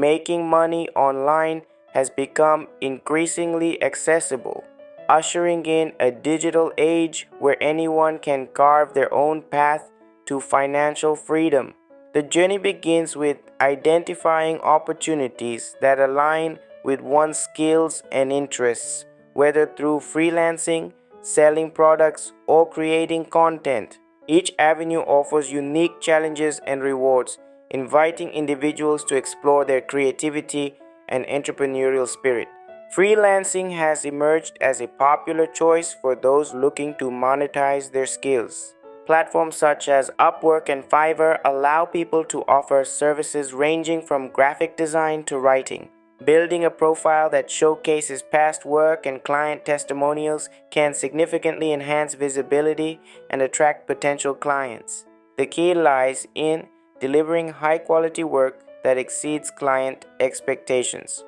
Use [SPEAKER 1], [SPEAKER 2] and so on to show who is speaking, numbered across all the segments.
[SPEAKER 1] making money online has become increasingly accessible, ushering in a digital age where anyone can carve their own path to financial freedom. The journey begins with identifying opportunities that align with one's skills and interests, whether through freelancing, selling products, or creating content. Each avenue offers unique challenges and rewards, inviting individuals to explore their creativity and entrepreneurial spirit. Freelancing has emerged as a popular choice for those looking to monetize their skills. Platforms such as Upwork and Fiverr allow people to offer services ranging from graphic design to writing. Building a profile that showcases past work and client testimonials can significantly enhance visibility and attract potential clients. The key lies in delivering high-quality work that exceeds client expectations,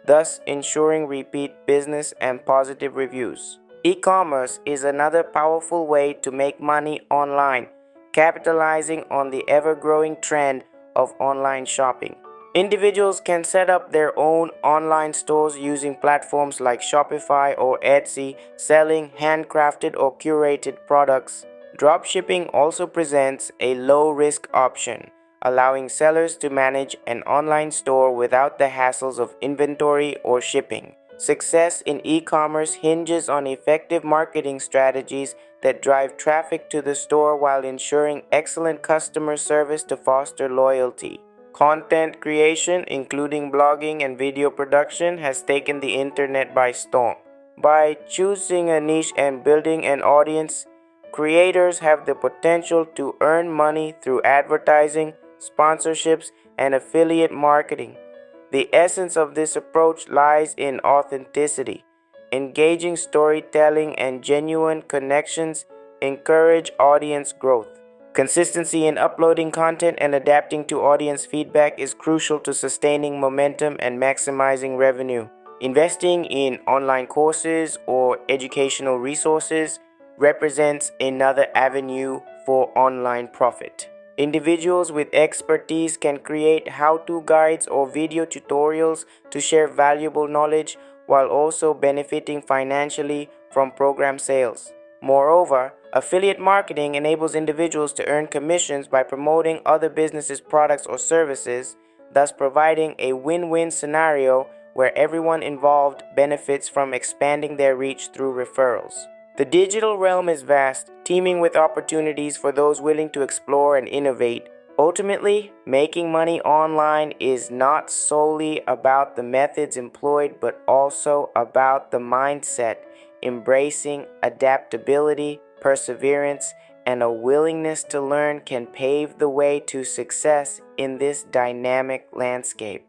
[SPEAKER 1] thus ensuring repeat business and positive reviews. E-commerce is another powerful way to make money online, capitalizing on the ever-growing trend of online shopping. Individuals can set up their own online stores using platforms like Shopify or Etsy, selling handcrafted or curated products. Dropshipping also presents a low-risk option, allowing sellers to manage an online store without the hassles of inventory or shipping. Success in e-commerce hinges on effective marketing strategies that drive traffic to the store while ensuring excellent customer service to foster loyalty. Content creation, including blogging and video production, has taken the internet by storm. By choosing a niche and building an audience, creators have the potential to earn money through advertising, sponsorships, and affiliate marketing. The essence of this approach lies in authenticity. Engaging storytelling and genuine connections encourage audience growth. Consistency in uploading content and adapting to audience feedback is crucial to sustaining momentum and maximizing revenue. Investing in online courses or educational resources represents another avenue for online profit. Individuals with expertise can create how-to guides or video tutorials to share valuable knowledge while also benefiting financially from program sales. Moreover, affiliate marketing enables individuals to earn commissions by promoting other businesses' products or services, thus providing a win-win scenario where everyone involved benefits from expanding their reach through referrals. The digital realm is vast, teeming with opportunities for those willing to explore and innovate. Ultimately, making money online is not solely about the methods employed, but also about the mindset, embracing adaptability, perseverance, and a willingness to learn can pave the way to success in this dynamic landscape.